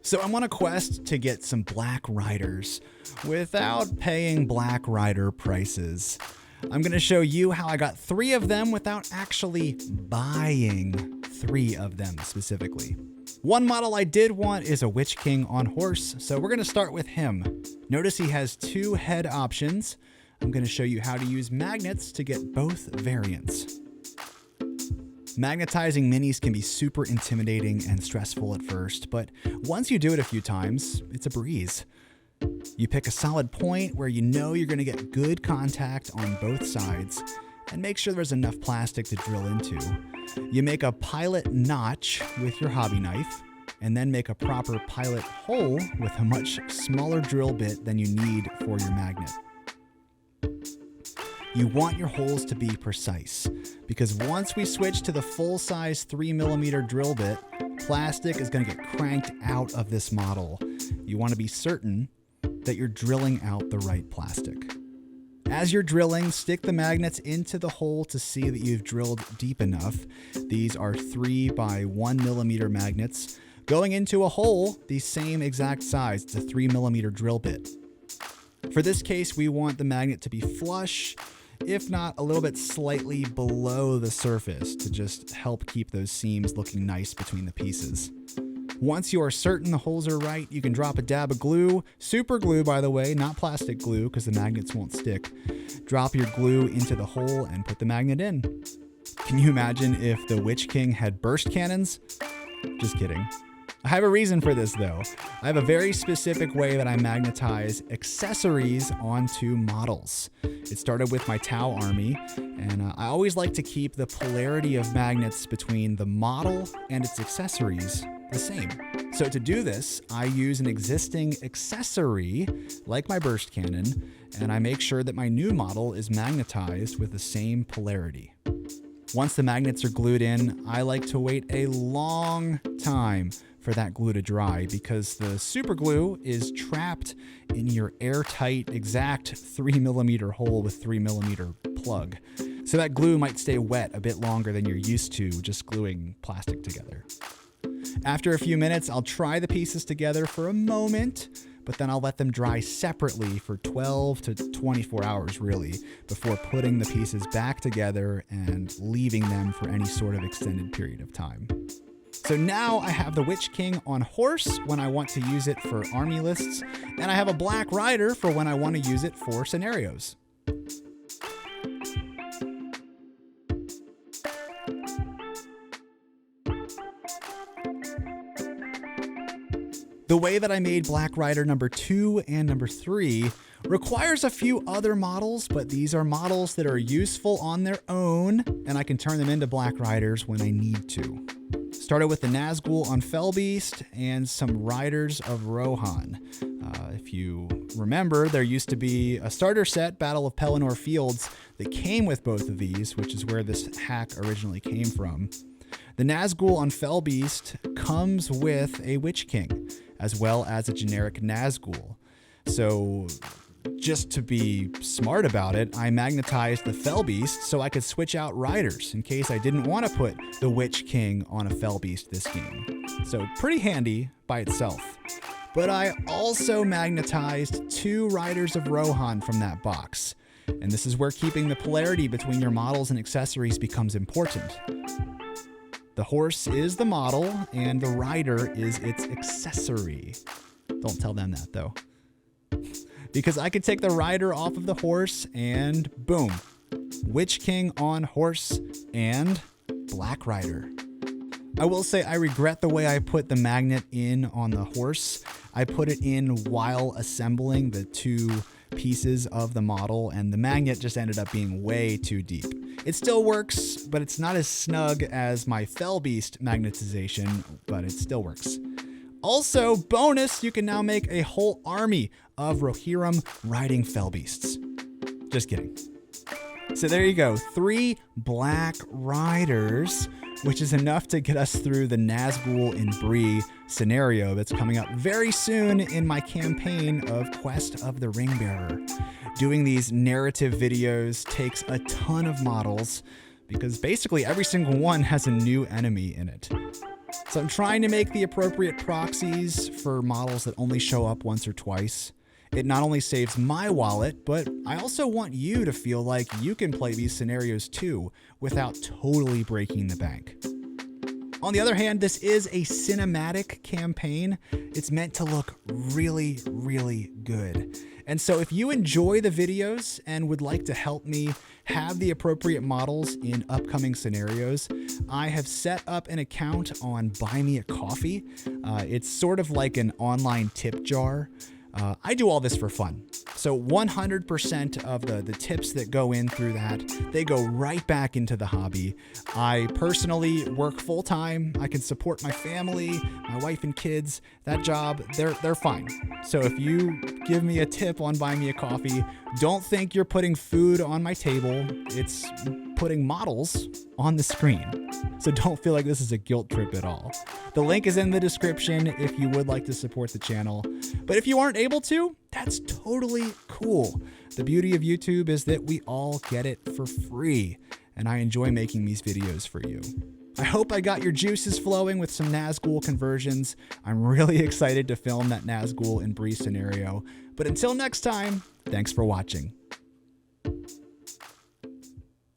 So I'm on a quest to get some Black Riders without paying Black Rider prices. I'm going to show you how I got 3 of them without actually buying 3 of them specifically. One model I did want is a Witch King on horse, so we're going to start with him. Notice he has 2 head options. I'm going to show you how to use magnets to get both variants. Magnetizing minis can be super intimidating and stressful at first, but once you do it a few times, it's a breeze. You pick a solid point where you know you're going to get good contact on both sides and make sure there's enough plastic to drill into. You make a pilot notch with your hobby knife and then make a proper pilot hole with a much smaller drill bit than you need for your magnet. You want your holes to be precise because once we switch to the full-size 3mm drill bit, plastic is going to get cranked out of this model. You want to be certain that you're drilling out the right plastic. As you're drilling, stick the magnets into the hole to see that you've drilled deep enough. These are 3 by 1mm magnets going into a hole the same exact size. It's a 3mm drill bit. For this case, we want the magnet to be flush, if not a little bit slightly below the surface to just help keep those seams looking nice between the pieces. Once you are certain the holes are right, you can drop a dab of glue, super glue by the way, not plastic glue because the magnets won't stick. Drop your glue into the hole and put the magnet in. Can you imagine if the Witch King had burst cannons? Just kidding. I have a reason for this though. I have a very specific way that I magnetize accessories onto models. It started with my Tau army, and I always like to keep the polarity of magnets between the model and its accessories the same. So to do this, I use an existing accessory like my burst cannon, and I make sure that my new model is magnetized with the same polarity. Once the magnets are glued in, I like to wait a long time for that glue to dry because the super glue is trapped in your airtight exact 3mm hole with 3mm plug. So that glue might stay wet a bit longer than you're used to just gluing plastic together. After a few minutes, I'll try the pieces together for a moment, but then I'll let them dry separately for 12 to 24 hours really, before putting the pieces back together and leaving them for any sort of extended period of time. So now I have the Witch King on horse when I want to use it for army lists, and I have a Black Rider for when I want to use it for scenarios. The way that I made Black Rider number 2 and number 3 requires a few other models, but these are models that are useful on their own, and I can turn them into Black Riders when I need to. Started with the Nazgul on Fellbeast and some Riders of Rohan. If you remember, there used to be a starter set, Battle of Pelennor Fields, that came with both of these, which is where this hack originally came from. The Nazgul on Fellbeast comes with a Witch King, as well as a generic Nazgul. So just to be smart about it, I magnetized the Fellbeast so I could switch out riders in case I didn't want to put the Witch King on a Fellbeast this game. So pretty handy by itself. But I also magnetized 2 Riders of Rohan from that box. And this is where keeping the polarity between your models and accessories becomes important. The horse is the model and the rider is its accessory. Don't tell them that though. Because I could take the rider off of the horse and boom, Witch King on horse and Black Rider. I will say I regret the way I put the magnet in on the horse. I put it in while assembling the 2 pieces of the model, and the magnet just ended up being way too deep. It still works, but it's not as snug as my Fellbeast magnetization, but it still works. Also, bonus, you can now make a whole army of Rohirrim riding Fellbeasts. Just kidding. So there you go, 3 Black Riders, which is enough to get us through the Nazgul in Bree scenario that's coming up very soon in my campaign of Quest of the Ringbearer. Doing these narrative videos takes a ton of models because basically every single one has a new enemy in it. So I'm trying to make the appropriate proxies for models that only show up once or twice. It not only saves my wallet, but I also want you to feel like you can play these scenarios too without totally breaking the bank. On the other hand, this is a cinematic campaign. It's meant to look really, really good. And so if you enjoy the videos and would like to help me have the appropriate models in upcoming scenarios, I have set up an account on Buy Me a Coffee. It's sort of like an online tip jar. I do all this for fun. So 100% of the tips that go in through that, they go right back into the hobby. I personally work full time. I can support my family, my wife and kids. That job, they're fine. So if you give me a tip on Buy Me a Coffee, don't think you're putting food on my table. It's putting models on the screen. So don't feel like this is a guilt trip at all. The link is in the description if you would like to support the channel. But if you aren't able to, that's totally cool. The beauty of YouTube is that we all get it for free, and I enjoy making these videos for you. I hope I got your juices flowing with some Nazgul conversions. I'm really excited to film that Nazgul and Bree scenario. But until next time, thanks for watching.